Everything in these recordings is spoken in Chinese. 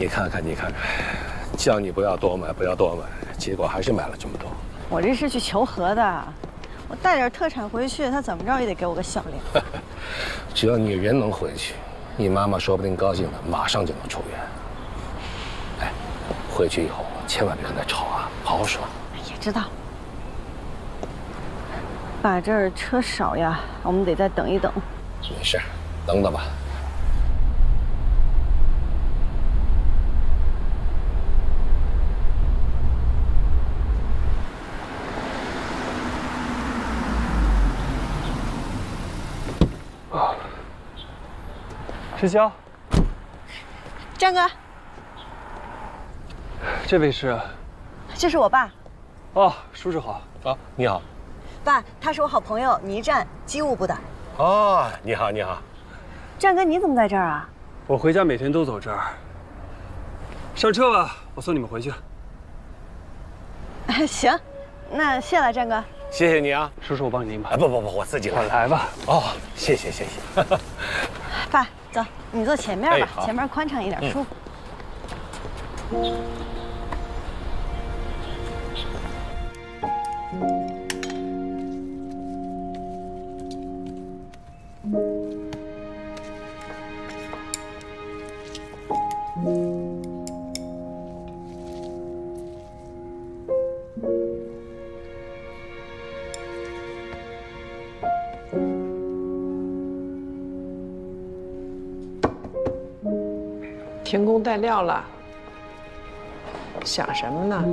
你看看，叫你不要多买，不要多买，结果还是买了这么多。我这是去求和的，我带点特产回去，他怎么着也得给我个笑脸。只要你人能回去，你妈妈说不定高兴的马上就能出院。哎，回去以后千万别跟她吵啊，好好说。也知道。爸，这儿车少呀，我们得再等一等。没事，等等吧。啊，石潇，张哥，这位是？这是我爸。哦，叔叔好。啊，你好。爸，他是我好朋友倪战，机务部的。哦，你好，你好。战哥，你怎么在这儿啊？我回家每天都走这儿。上车吧，我送你们回去。行，那谢了，战哥。谢谢你啊，叔叔，我帮你拎吧。不，我自己来。我来吧。哦，谢谢。爸，走，你坐前面吧，好前面宽敞一点，舒服。停工待料了，想什么呢？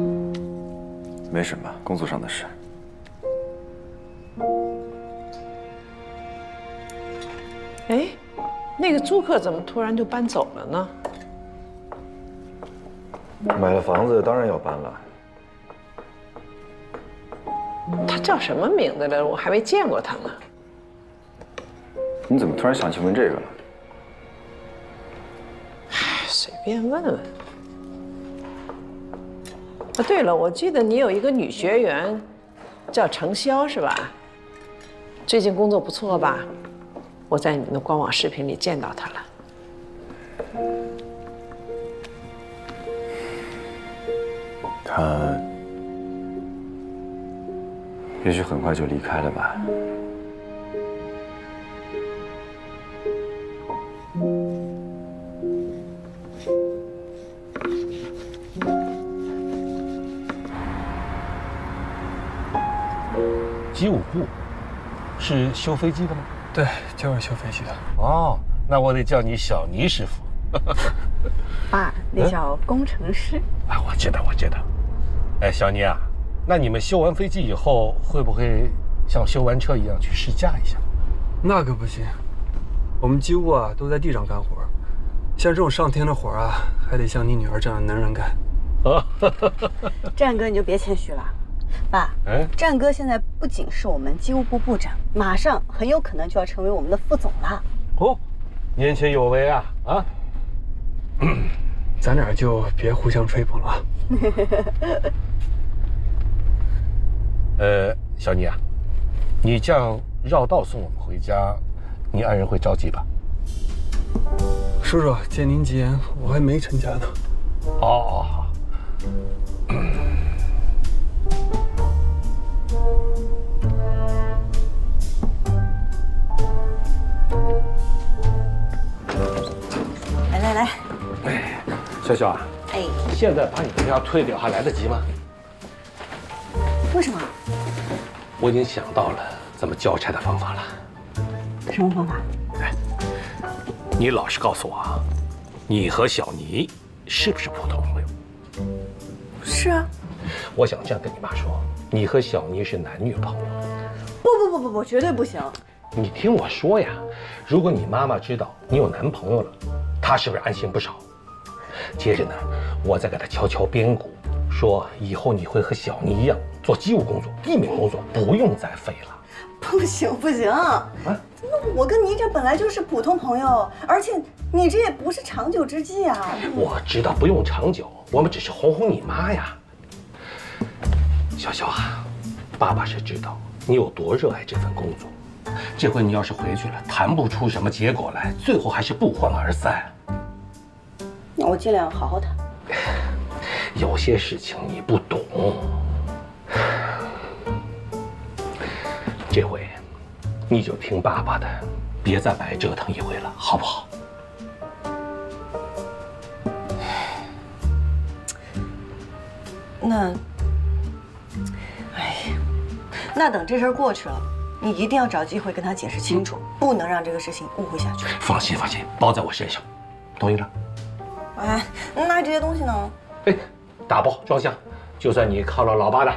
没什么，工作上的事。哎，那个租客怎么突然就搬走了呢？买了房子，当然要搬了。他叫什么名字来着？我还没见过他呢。你怎么突然想起问这个了？随便问问。啊，对了，我记得你有一个女学员，叫程潇是吧？最近工作不错吧？我在你们的官网视频里见到她了。他也许很快就离开了吧。机务部是修飞机的吗？对，就是修飞机的。哦，那我得叫你小倪师傅。爸，那叫工程师。啊，我知道。哎，小倪啊，那你们修完飞机以后，会不会像修完车一样去试驾一下？那可不行，我们机务啊都在地上干活，像这种上天的活啊，还得像你女儿这样的能人干。战哥，你就别谦虚了。爸，战哥现在不仅是我们机务部部长，马上很有可能就要成为我们的副总了。哦，年轻有为啊！啊，咱俩就别互相吹捧了。小倪啊，你这样绕道送我们回家，你爱人会着急吧？叔叔，借您吉言，我还没成家呢。哦，好。来，哎，潇潇啊，哎，现在把你的票退掉还来得及吗？为什么？我已经想到了怎么交差的方法了。什么方法？哎，你老实告诉我啊，你和小倪是不是普通朋友？是啊。我想这样跟你妈说，你和小倪是男女朋友。不，绝对不行。你听我说呀，如果你妈妈知道你有男朋友了，她是不是安心不少？接着呢，我再给她敲敲边鼓，说以后你会和小倪一样做机务工作，地面工作不用再飞了。不行，那我跟你这本来就是普通朋友，而且你这也不是长久之计啊。我知道不用长久，我们只是哄哄你妈呀。小潇啊，爸爸是知道你有多热爱这份工作，这回你要是回去了，谈不出什么结果来，最后还是不欢而散。那我尽量好好谈。有些事情你不懂，这回你就听爸爸的，别再白折腾一回了，好不好？那等这事儿过去了，你一定要找机会跟他解释清楚，不能让这个事情误会下去。放心，包在我身上，同意了？哎，那这些东西呢？哎，打包装箱，就算你靠了老爸的。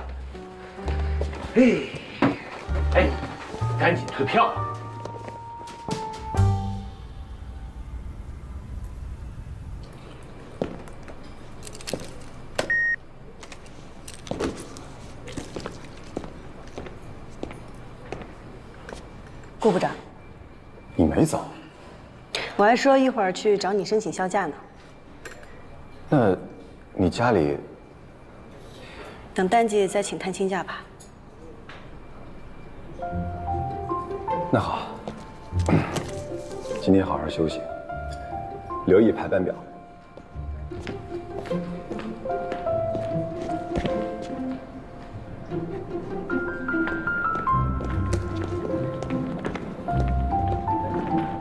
哎，赶紧退票啊！顾部长，你没走？我还说一会儿去找你申请销假呢。那，你家里……等淡季再请探亲假吧。那好，今天好好休息，留意排班表。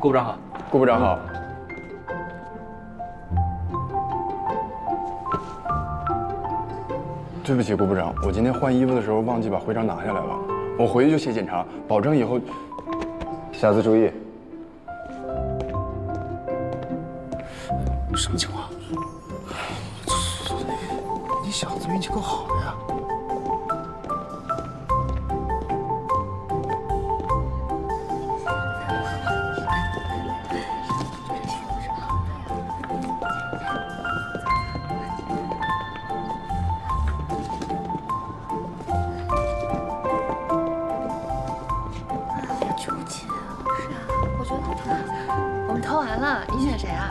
顾部长好。顾部长好。对不起，顾部长，我今天换衣服的时候忘记把徽章拿下来了，我回去就写检查，保证以后。下次注意。什么情况？你小子运气够好的呀！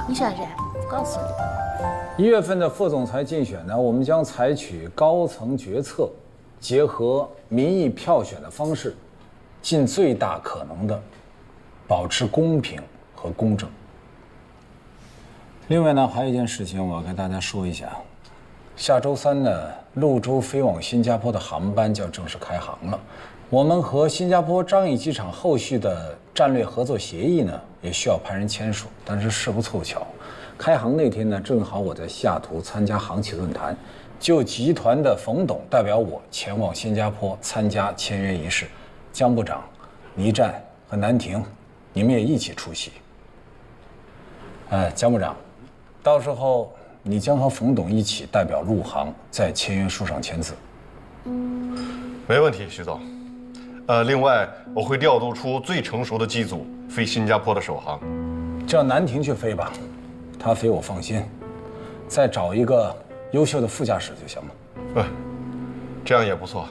你选谁？告诉你。1月份的副总裁竞选呢，我们将采取高层决策，结合民意票选的方式，尽最大可能的保持公平和公正。另外呢，还有一件事情我要跟大家说一下，下周3呢，陆州飞往新加坡的航班就要正式开航了。我们和新加坡樟宜机场后续的战略合作协议呢，也需要派人签署。但是事不凑巧，开航那天呢，正好我在西雅图参加航企论坛，就集团的冯董代表我前往新加坡参加签约仪式。江部长、倪战和南婷，你们也一起出席。江部长，到时候你将和冯董一起代表陆航在签约书上签字。没问题，徐总。另外我会调度出最成熟的机组飞新加坡的首航。叫南婷去飞吧，她飞我放心。再找一个优秀的副驾驶就行了。这样也不错。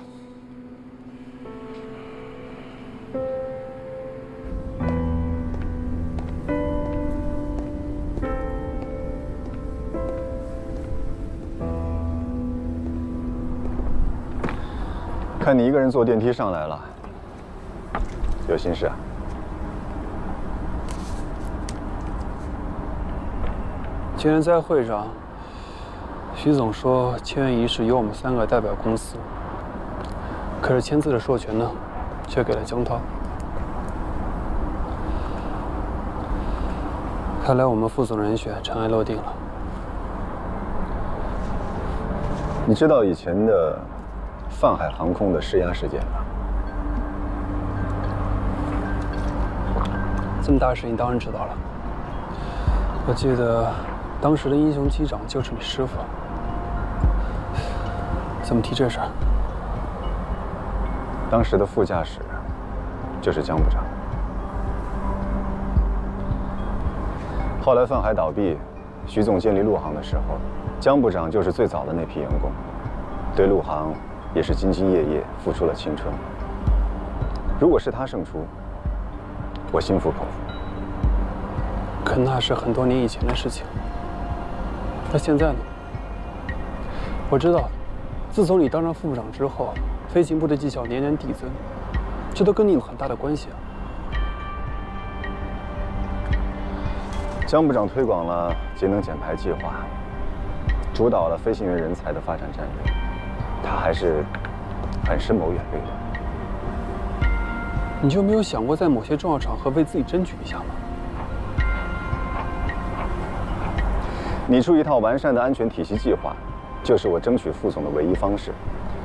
看你一个人坐电梯上来了，有心事啊？今天在会上，徐总说签约仪式由我们3个代表公司，可是签字的授权呢，却给了江涛。看来我们副总人选尘埃落定了。你知道以前的泛海航空的施压事件吗？这么大的事情当然知道了。我记得当时的英雄机长就是你师傅。怎么提这事儿？当时的副驾驶就是江部长。后来泛海倒闭，徐总建立陆航的时候，江部长就是最早的那批员工，对陆航也是兢兢业业，付出了青春。如果是他胜出，我心服口服。可那是很多年以前的事情。那现在呢？我知道，自从你当上副部长之后，飞行部的绩效年年递增，这都跟你有很大的关系啊。江部长推广了节能减排计划，主导了飞行员人才的发展战略，他还是很深谋远虑的。你就没有想过在某些重要场合为自己争取一下吗？拟出一套完善的安全体系计划，就是我争取副总的唯一方式，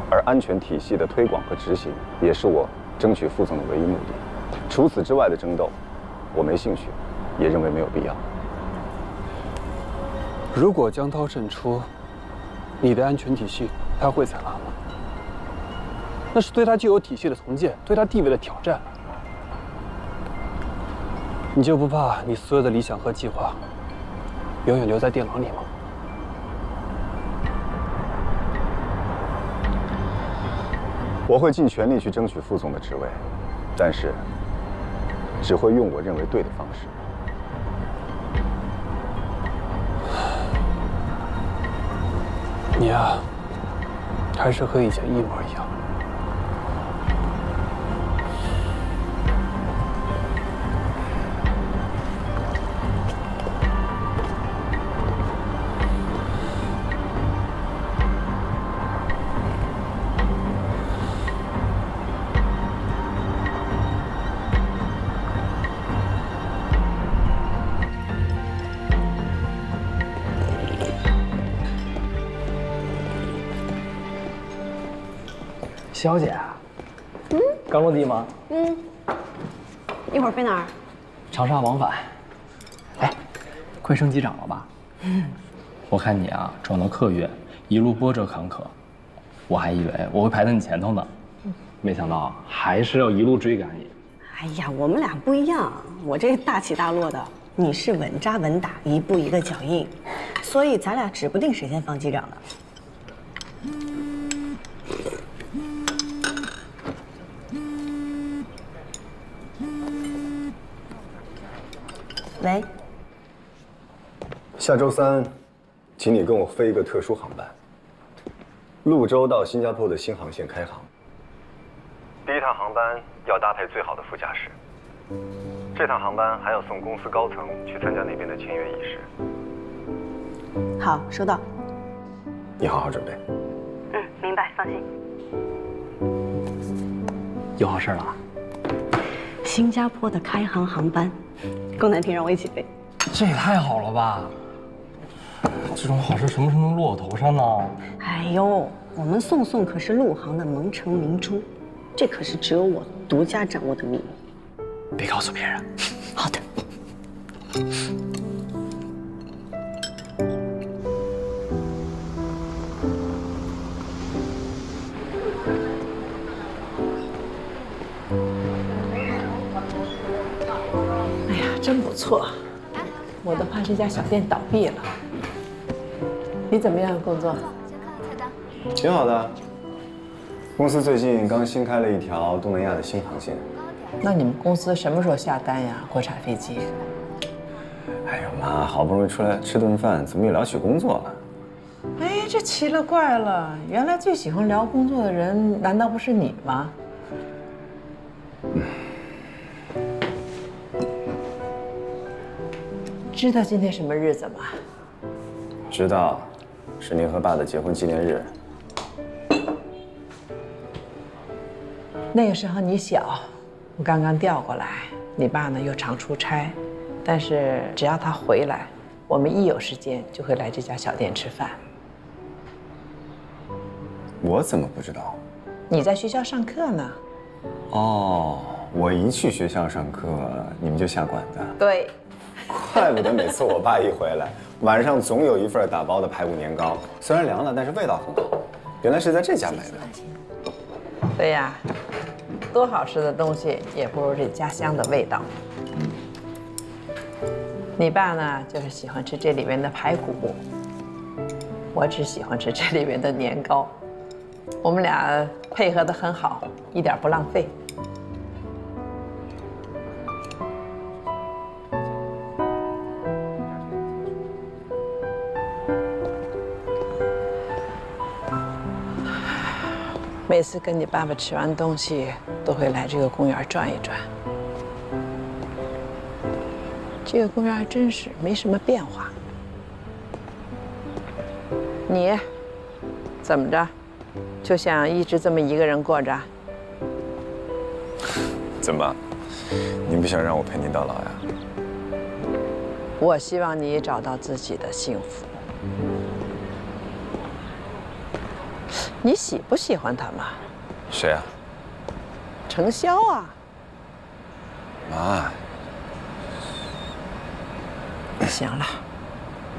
而安全体系的推广和执行，也是我争取副总的唯一目的。除此之外的争斗，我没兴趣，也认为没有必要。如果江涛胜出，你的安全体系他会采纳吗？那是对他既有体系的重建，对他地位的挑战。你就不怕你所有的理想和计划永远留在电脑里吗？我会尽全力去争取副总的职位，但是只会用我认为对的方式。你啊，还是和以前一模一样。小姐，刚落地吗？一会儿飞哪儿？长沙往返。哎，快升机长了吧？我看你啊，转到客运，一路波折坎坷，我还以为我会排在你前头呢，没想到还是要一路追赶你。哎呀，我们俩不一样，我这大起大落的，你是稳扎稳打，一步一个脚印，所以咱俩指不定谁先放机长的。喂，下周3，请你跟我飞一个特殊航班，潞州到新加坡的新航线开航。第一趟航班要搭配最好的副驾驶，这趟航班还要送公司高层去参加那边的签约仪式。好，收到。你好好准备。明白，放心。有好事了？新加坡的开航航班，龚南婷让我一起飞。这也太好了吧！这种好事什么时候能落我头上呢？哎呦，我们宋宋可是陆航的蒙城明珠，这可是只有我独家掌握的秘密。别告诉别人。好的。哎呀，真不错，我都怕这家小店倒闭了。你怎么样，工作？挺好的。公司最近刚新开了一条东南亚的新航线。那你们公司什么时候下单呀？国产飞机？哎呦妈，好不容易出来吃顿饭，怎么又聊起工作了？哎，这奇了怪了，原来最喜欢聊工作的人，难道不是你吗？知道今天什么日子吗？知道，是您和爸的结婚纪念日。那个时候你小，我刚刚调过来，你爸呢又常出差，但是只要他回来，我们一有时间就会来这家小店吃饭。我怎么不知道？你在学校上课呢。哦，我一去学校上课，你们就下馆子。对。怪不得每次我爸一回来，晚上总有一份打包的排骨年糕，虽然凉了，但是味道很好。原来是在这家买的。对呀，多好吃的东西也不如这家乡的味道。你爸呢，就是喜欢吃这里面的排骨，我只喜欢吃这里面的年糕。我们俩配合得很好，一点不浪费。每次跟你爸爸吃完东西，都会来这个公园转一转。这个公园还真是没什么变化。你怎么着，就想一直这么一个人过着？怎么，您不想让我陪您到老呀？我希望你找到自己的幸福。你喜不喜欢他嘛？谁啊？程潇啊。妈。行了，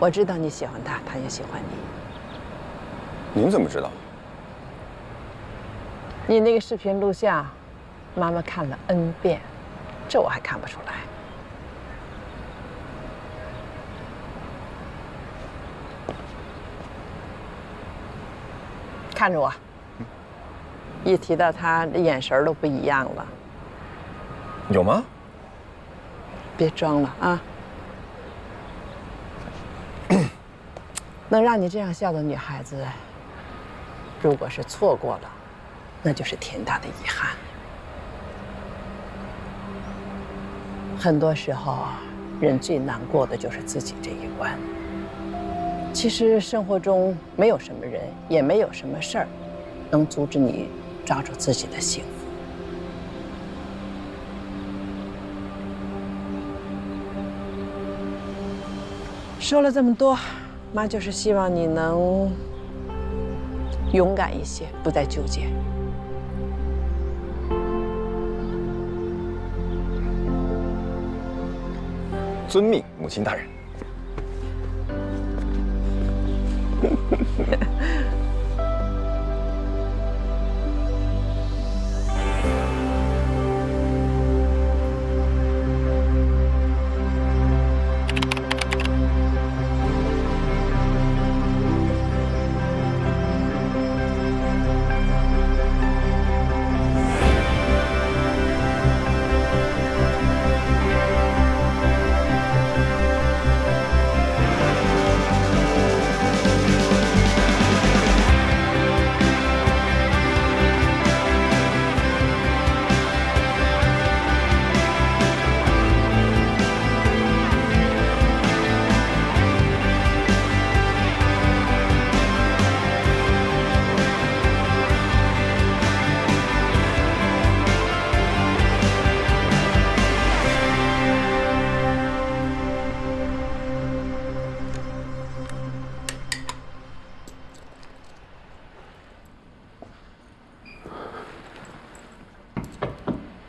我知道你喜欢他，他也喜欢你。您怎么知道？你那个视频录像，妈妈看了 N 遍，这我还看不出来。看着我，一提到他，眼神都不一样了。有吗？别装了啊！能让你这样笑的女孩子，如果是错过了，那就是天大的遗憾。很多时候，人最难过的就是自己这一关。其实生活中没有什么人，也没有什么事儿，能阻止你抓住自己的幸福。说了这么多，妈就是希望你能勇敢一些，不再纠结。遵命，母亲大人。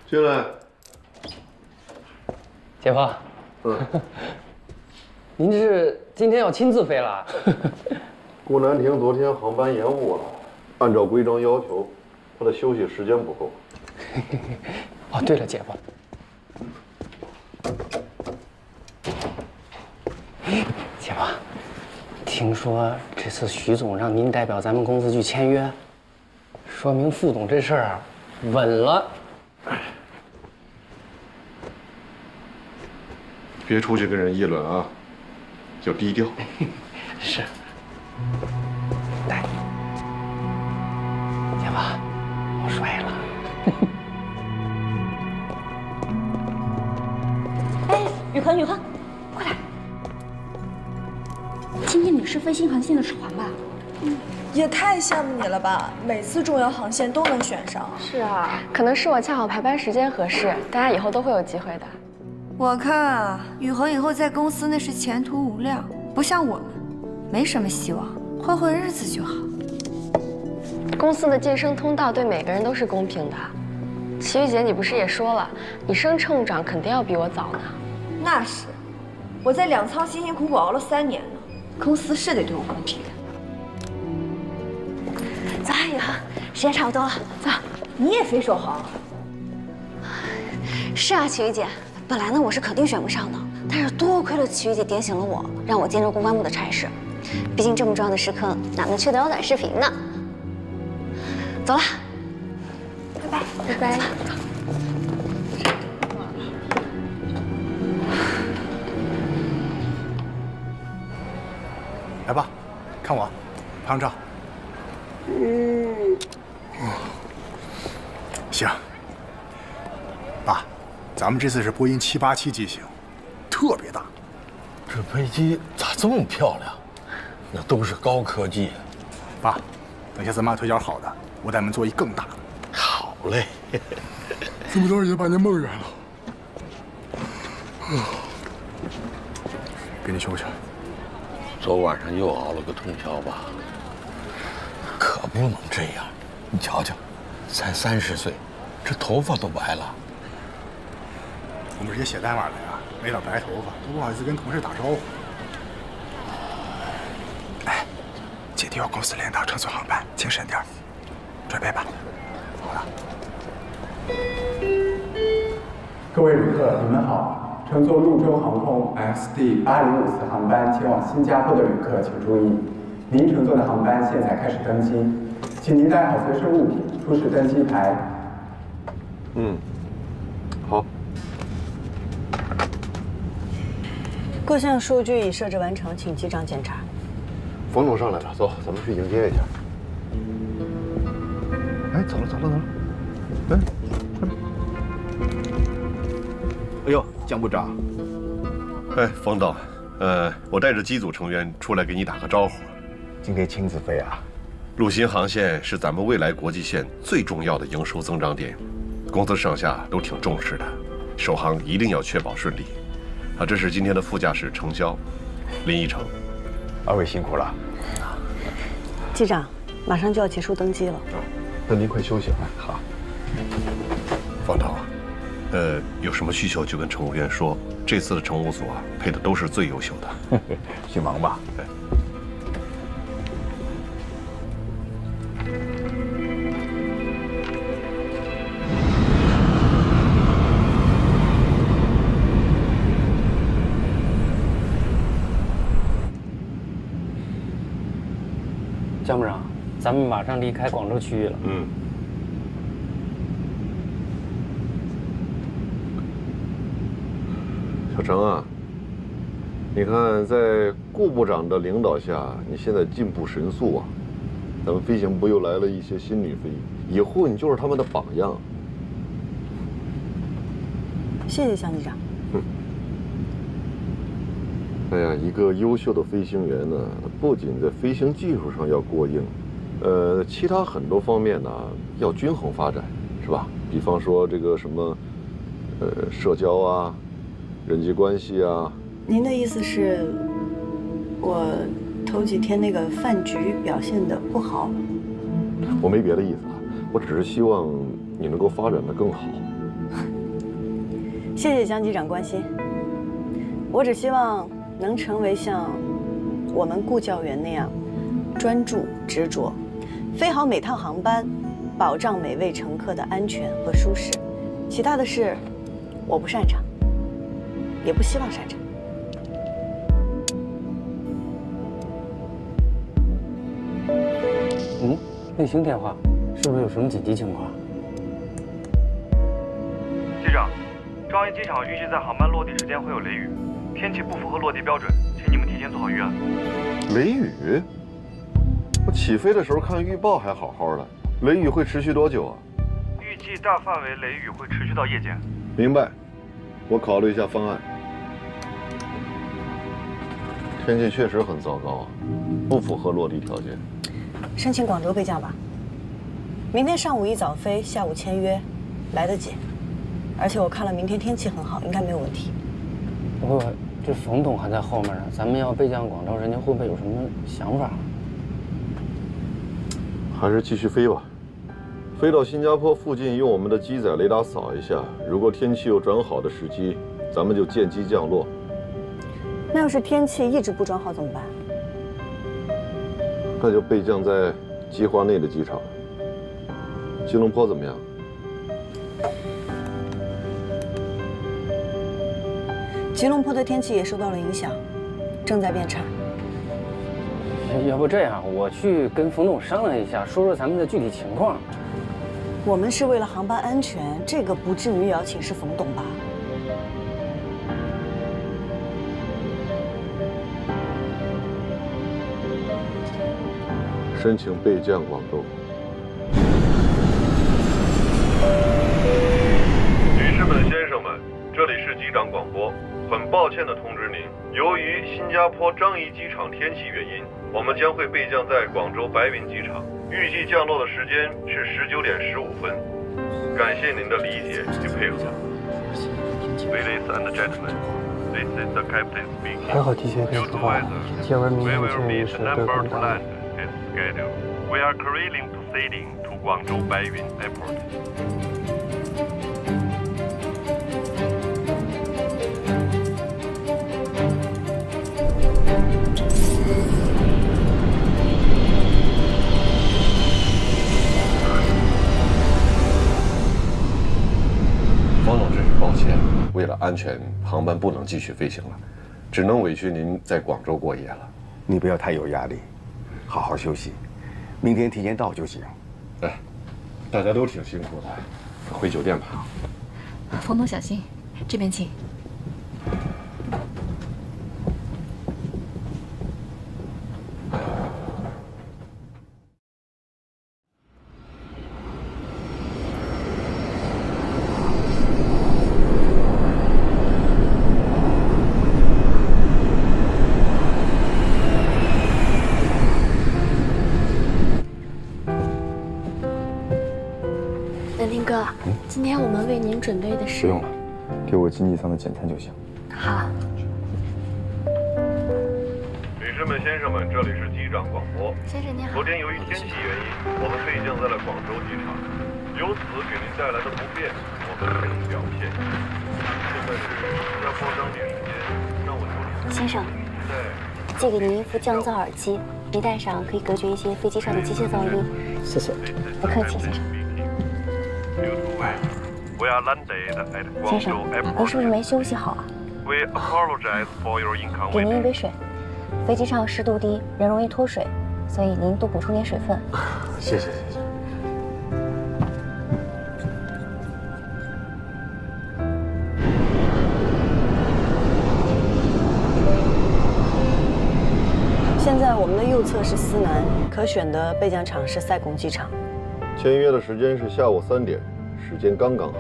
进来。姐夫，您这是今天要亲自飞了？顾南亭昨天航班延误了，按照规章要求，他的休息时间不够。哦，对了，姐夫，姐夫，听说这次徐总让您代表咱们公司去签约，说明副总这事儿稳了。别出去跟人议论啊，要低调。是。来，姐夫，我睡了。哎，雨禾，快来！今天你是飞新航线的船吧？也太羡慕你了吧！每次重要航线都能选上。是啊，可能是我恰好排班时间合适，大家以后都会有机会的。我看啊，雨禾以后在公司那是前途无量，不像我们，没什么希望，混日子就好。公司的晋升通道对每个人都是公平的。齐玉姐，你不是也说了，你升乘务长肯定要比我早呢。那是，我在粮仓辛辛苦苦熬了3年呢，公司是得对我公平。走啊，雨禾，时间差不多了，走。你也飞首航？是啊，齐玉姐。本来呢，我是肯定选不上的，但是多亏了齐玉姐点醒了我，让我兼任公关部的差事。毕竟这么重要的时刻，哪能缺得了短视频呢？走了，拜拜，拜拜。来吧，看我，拍张照。行。爸。咱们这次是波音787机型，特别大。这飞机咋这么漂亮？那都是高科技。爸，等下咱妈腿脚好的，我带你们做一更大的。好嘞。这么多也把您梦圆了。给你休息。昨晚上又熬了个通宵吧？可不能这样，你瞧瞧，才30岁，这头发都白了。我们这些写代码的呀，没点白头发都不好意思跟同事打招呼。哎，姐弟有公司领导乘坐航班，精神点，准备吧。好了。各位旅客，你们好。乘坐陆州航空 XD8054航班前往新加坡的旅客请注意，您乘坐的航班现在开始登机，请您带好随身物品，出示登机牌。好。各项数据已设置完成，请机长检查。冯总上来了，走，咱们去迎接一下。哎，走了。哎，哎呦，江部长。哎，冯总，我带着机组成员出来给你打个招呼。今天亲自飞啊？陆新航线是咱们未来国际线最重要的营收增长点，公司上下都挺重视的，首航一定要确保顺利。这是今天的副驾驶程潇、林一成。二位辛苦了。机长，马上就要结束登机了。那您快休息吧。好。方导，有什么需求就跟乘务员说，这次的乘务组配的都是最优秀的。去忙吧。江部长，咱们马上离开广州区域了。小程啊，你看在顾部长的领导下，你现在进步神速啊！咱们飞行部又来了一些新女飞医，以后你就是他们的榜样。谢谢向机长。哎呀，一个优秀的飞行员呢，不仅在飞行技术上要过硬，其他很多方面呢要均衡发展，是吧？比方说这个什么，社交啊，人际关系啊。您的意思是，我头几天那个饭局表现得不好？我没别的意思啊，我只是希望你能够发展得更好。谢谢江机长关心，我只希望能成为像我们顾教员那样专注执着，飞好每趟航班，保障每位乘客的安全和舒适。其他的事，我不擅长，也不希望擅长。卫星电话，是不是有什么紧急情况？机长，张掖机场预计在航班落地时间会有雷雨，天气不符合落地标准，请你们提前做好预案。雷雨？我起飞的时候看预报还好好的，雷雨会持续多久啊？预计大范围雷雨会持续到夜间。明白，我考虑一下方案。天气确实很糟糕啊，不符合落地条件。申请广州备降吧。明天上午一早飞，下午签约，来得及。而且我看了明天天气很好，应该没有问题。不过这冯董还在后面呢，咱们要备降广州，人家会不会有什么想法？还是继续飞吧。飞到新加坡附近，用我们的机载雷达扫一下，如果天气有转好的时机，咱们就见机降落。那要是天气一直不转好怎么办？那就备降在基华内的机场。吉隆坡怎么样？吉隆坡的天气也受到了影响，正在变差。要不这样，我去跟冯总商量一下，说说咱们的具体情况。我们是为了航班安全，这个不至于也要请示冯董吧？申请备降广州。女士们、先生们，这里是机长广播，很抱歉地通知您，由于新加坡樟宜机场天气原因，我们将会备降在广州白云机场，预计降落的时间是19点15分。感谢您的理解与配合。Ladies and gentlemen, this is the captain speaking. 还好提前跟说话，要不然明天就建议是对方打了。 We are clearing to sailing to Guangzhou Baiyun Airport. 方总，真是抱歉，为了安全，航班不能继续飞行了，只能委屈您在广州过夜了。你不要太有压力，好好休息，明天提前到就行。哎，大家都挺辛苦的，回酒店吧。冯总小心，这边请。南天哥，今天我们为您准备的是……不用了，给我经济舱的简餐就行。好。女士们、先生们，这里是机长广播。先生您好。昨天由于天气原因，我们备降在了广州机场，由此给您带来的不便，我们深表歉意。现在是新加坡当地时间上午9点。先生，借给您一副降噪耳机，您戴上可以隔绝一些飞机上的机械噪音。谢谢。不客气，先生。 先生，您是不是没休息好啊？给您一杯水。飞机上湿度低，人容易脱水，所以您多补充点水分。谢谢，谢谢。现在我们的右侧是思南，可选的备降场是塞贡机场。签约的时间是下午3点，时间刚刚好。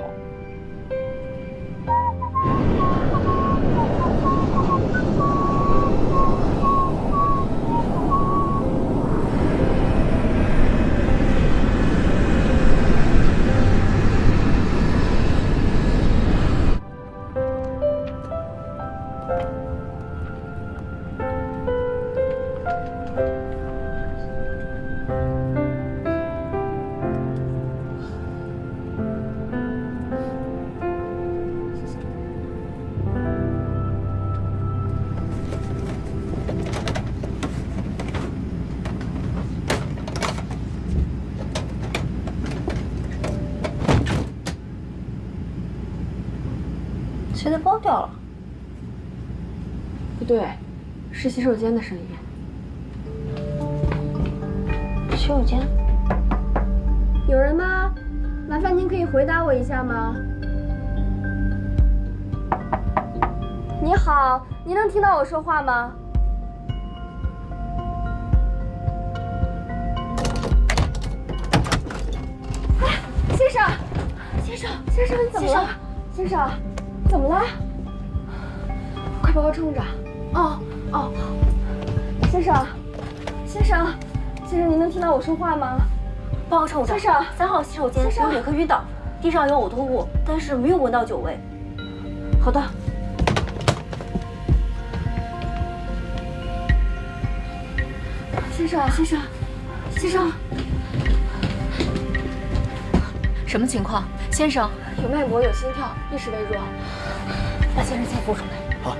谁的包掉了？不对，是洗手间的声音。洗手间？有人吗？麻烦您可以回答我一下吗？你好，您能听到我说话吗？哎，先生，先生，先生，你怎么了？先生。 怎么了？快把我冲着！哦哦，先生，先生，先生，您能听到我说话吗？帮我冲着！先生，3号洗手间有旅客晕倒，地上有呕吐物，但是没有闻到酒味。好的。先生，先生，先生，什么情况？先生，有脉搏，有心跳，意识微弱。 把先生先扶出来。好。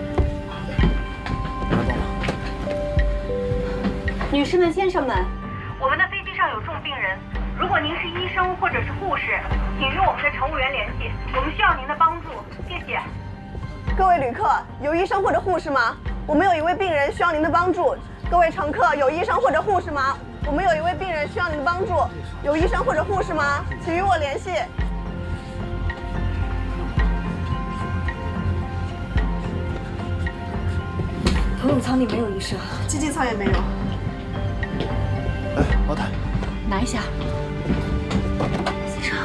女士们、先生们，我们的飞机上有重病人，如果您是医生或者是护士，请与我们的乘务员联系，我们需要您的帮助，谢谢。各位旅客，有医生或者护士吗？我们有一位病人需要您的帮助。各位乘客，有医生或者护士吗？我们有一位病人需要您的帮助。有医生或者护士吗？请与我联系。 头等舱里没有医生，经济舱也没有。哎，毛毯，拿一下。先生，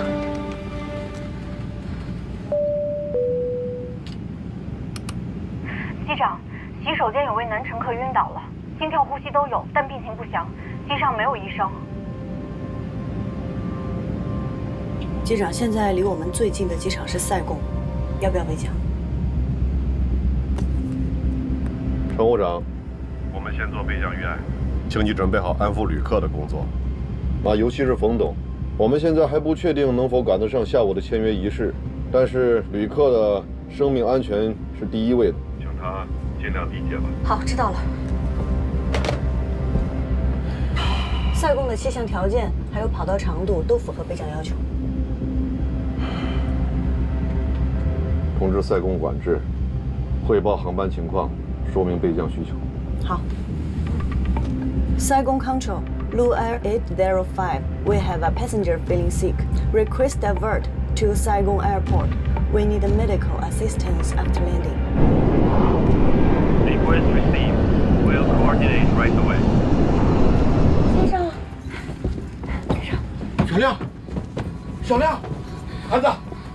机长，洗手间有位男乘客晕倒了，心跳、呼吸都有，但病情不详，机上没有医生。机长，现在离我们最近的机场是塞贡，要不要备降？乘务长，我们先做备降预案，请你准备好安抚旅客的工作。尤其是冯董，我们现在还不确定能否赶得上下午的签约仪式，但是旅客的生命安全是第一位的，请他尽量理解吧。好，知道了。塞贡的气象条件还有跑道长度都符合备降要求。通知塞贡管制，汇报航班情况，说明备降需求。好。Saigon Control, Blue Air 805. We have a passenger feeling sick. Request divert to Saigon Airport. We need medical assistance after landing. Request received. We'll coordinate right away. 先生，小亮，小亮，孩子，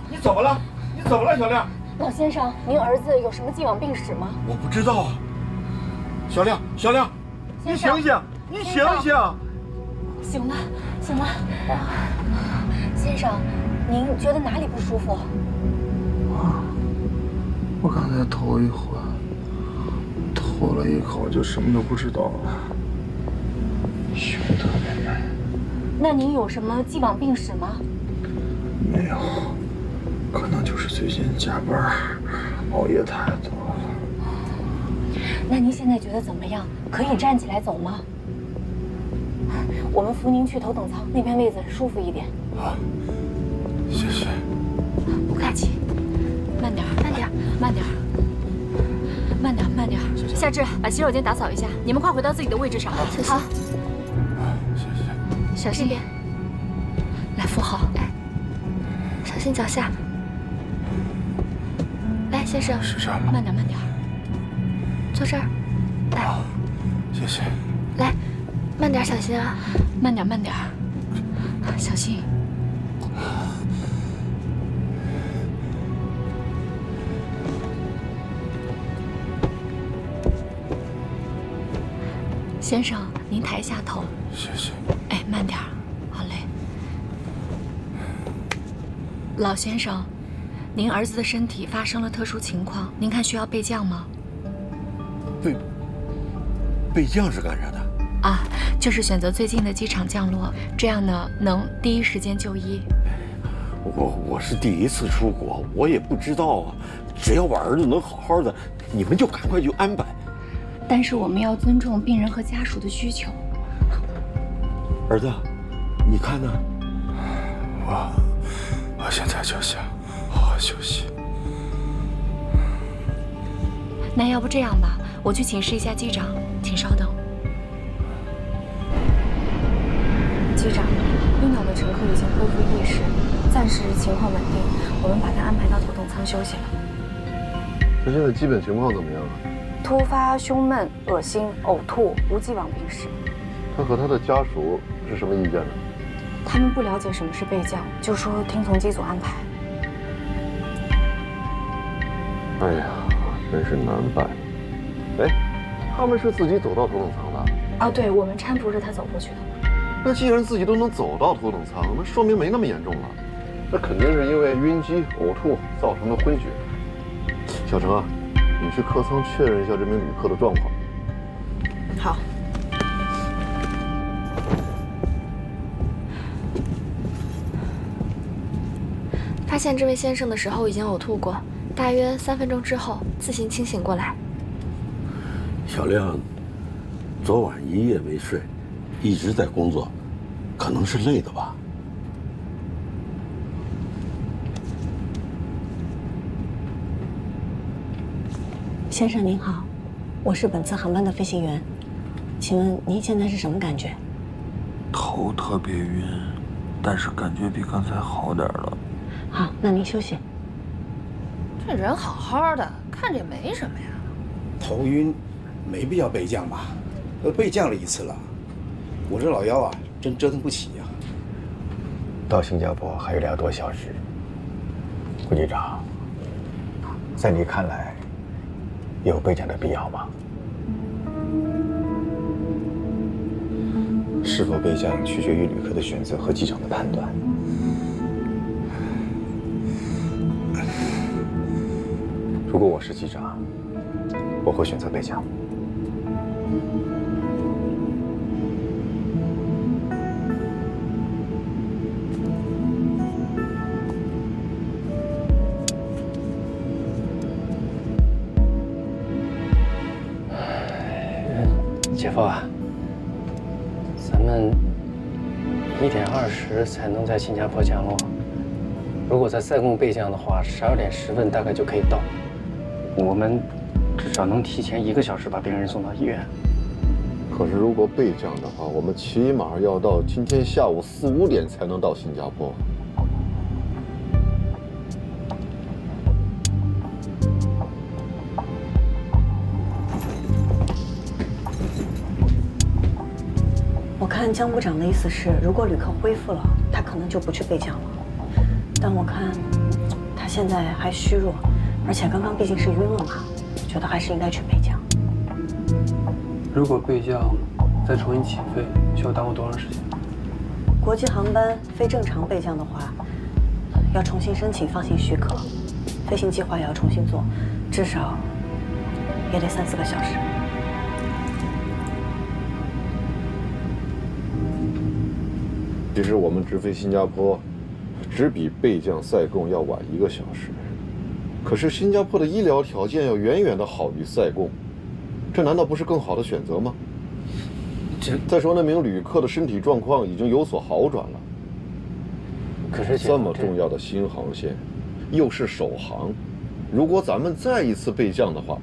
你怎么了？你怎么了，小亮？老先生，您儿子有什么既往病史吗？我不知道啊。小亮，小亮，你醒醒，你醒醒！醒了，醒了。先生，您觉得哪里不舒服？我刚才头一昏，吐了一口就什么都不知道了，胸特别闷。那您有什么既往病史吗？没有，可能就是最近加班熬夜太多了。那您现在觉得怎么样？可以站起来走吗？我们扶您去头等舱，那边位子舒服一点。好，谢谢。不客气，慢点，慢点，慢点，慢点，慢点。夏至，把洗手间打扫一下，你们快回到自己的位置上。好，谢谢。小心点，来扶好，来，小心脚下。来，先生，是这样吗？慢点，慢点，坐这儿。来，谢谢。来，慢点，小心啊！慢点，慢点，小心。先生，您抬下头。谢谢。哎，慢点，好嘞。老先生，您儿子的身体发生了特殊情况，您看需要备降吗？备降是干啥的？啊，就是选择最近的机场降落，这样呢能第一时间就医。我是第一次出国，我也不知道啊。只要我儿子能好好的，你们就赶快去安排。但是我们要尊重病人和家属的需求。儿子，你看呢？我现在就想好好休息。那要不这样吧，我去请示一下机长，请稍等。机长，晕倒的乘客已经恢复意识，暂时情况稳定，我们把他安排到头等舱休息了。他现在基本情况怎么样啊？突发胸闷、恶心、呕吐，无既往病史。他和他的家属是什么意见呢？他们不了解什么是备降，就说听从机组安排。哎呀，真是难办。哎，他们是自己走到头等舱的？哦，对，我们搀扶着他走过去的。那既然自己都能走到头等舱，那说明没那么严重了。那肯定是因为晕机、呕吐造成的昏厥。小程啊，你去客舱确认一下这名旅客的状况。好。发现这位先生的时候已经呕吐过，大约3分钟之后自行清醒过来。小亮，昨晚一夜没睡，一直在工作，可能是累的吧。先生您好，我是本次航班的飞行员，请问您现在是什么感觉？头特别晕，但是感觉比刚才好点了。好，那您休息。这人好好的，看着也没什么呀。头晕，没必要备降吧？都备降了一次了，我这老腰啊，真折腾不起呀。到新加坡还有2多小时，顾局长，在你看来，有备降的必要吗？是否备降取决于旅客的选择和机长的判断。如果我是机长，我会选择备降。姐夫啊，咱们1点20才能在新加坡降落。如果在塞贡备降的话，12点10分大概就可以到。我们至少能提前1个小时把病人送到医院。可是如果备降的话，我们起码要到今天下午4、5点才能到新加坡。我看江部长的意思是，如果旅客恢复了，他可能就不去备降了。但我看他现在还虚弱，而且刚刚毕竟是晕了嘛，觉得还是应该去备降。如果备降再重新起飞，需要耽误多长时间？国际航班非正常备降的话，要重新申请放行许可，飞行计划也要重新做，至少也得3、4个小时。其实我们直飞新加坡，只比备降塞贡要晚1个小时。可是新加坡的医疗条件要远远的好于塞贡，这难道不是更好的选择吗？再说那名旅客的身体状况已经有所好转了。可是这么重要的新航线，又是首航，如果咱们再一次备降的话，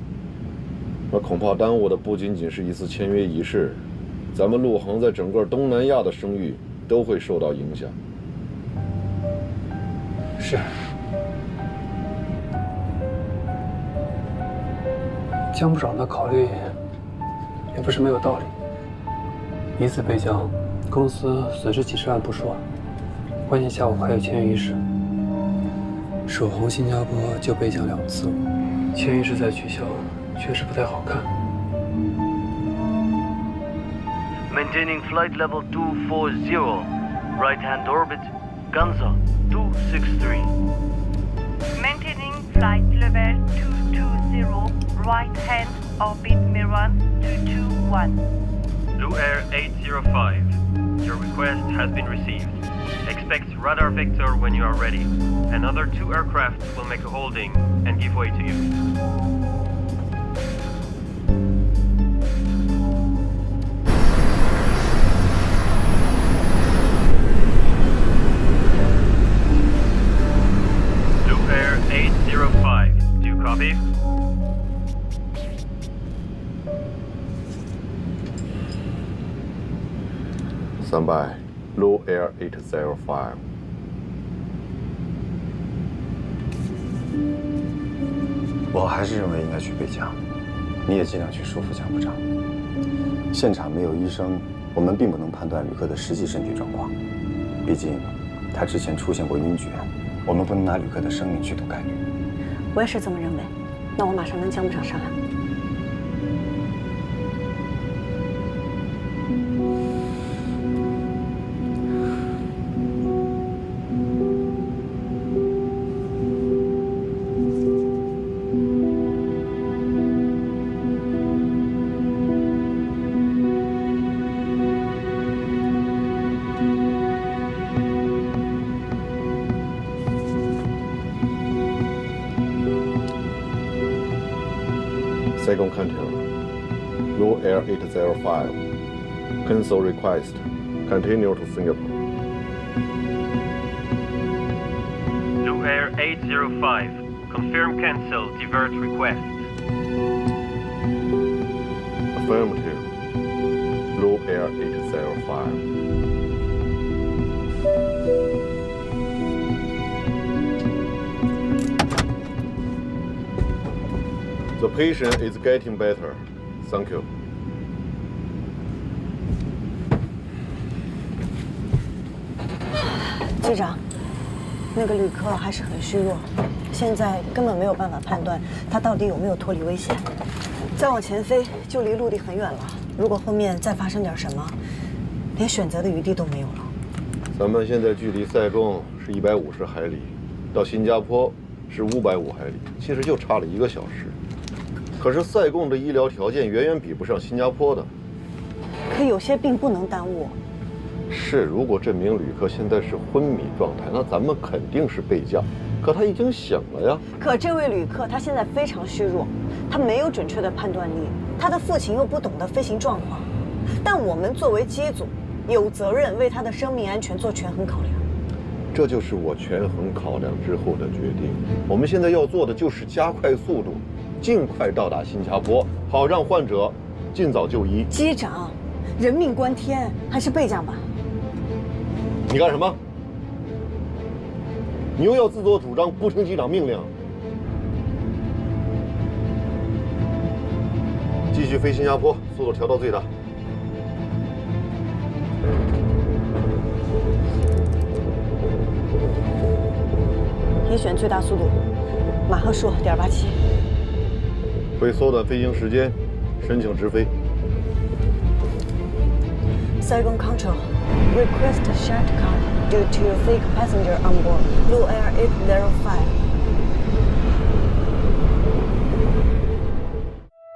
那恐怕耽误的不仅仅是一次签约仪式，咱们陆航在整个东南亚的声誉都会受到影响。是。江部长的考虑也不是没有道理。一次备降，公司损失几十万不说，关键下午还有签约仪式。首航新加坡就备降2次，签约仪式再取消，确实不太好看。Maintaining flight level 240, right-hand orbit, Gansa 263. Maintaining flight level 220, right-hand orbit, Miran 221. Blue Air 805, your request has been received. Expect radar vector when you are ready. Another 2 aircraft will make a holding and give way to you. Blue Air 805, do you copy? Stand by, Blue Air 805. 我还是认为应该去备降，你也尽量去说服江部长。现场没有医生，我们并不能判断旅客的实际身体状况，毕竟他之前出现过晕厥，我们不能拿旅客的生命去赌概率。我也是这么认为，那我马上跟江部长商量。Second Canton, Blue Air 805, cancel request, continue to Singapore. Blue Air 805, confirm cancel, divert request. Affirmative, Blue Air 805. The patient is getting better. Thank you. 机长，那个旅客还是很虚弱，现在根本没有办法判断它到底有没有脱离危险。再往前飞就离陆地很远了，如果后面再发生点什么，连选择的余地都没有了。咱们现在距离塞贡是150海里，到新加坡是550海里，其实就差了1个小时。可是塞贡的医疗条件远远比不上新加坡的。可有些病不能耽误。是，如果这名旅客现在是昏迷状态，那咱们肯定是备降。可他已经醒了呀。可这位旅客他现在非常虚弱，他没有准确的判断力，他的父亲又不懂得飞行状况。但我们作为机组，有责任为他的生命安全做权衡考量。这就是我权衡考量之后的决定。我们现在要做的就是加快速度，尽快到达新加坡，好让患者尽早就医。机长，人命关天，还是备降吧。你干什么？你又要自作主张不听机长命令？继续飞新加坡，速度调到最大。也选最大速度，马赫数.87。为缩短飞行时间，申请直飞。Saigon Control, request shutdown due to fake passenger on board. Blue Air 805.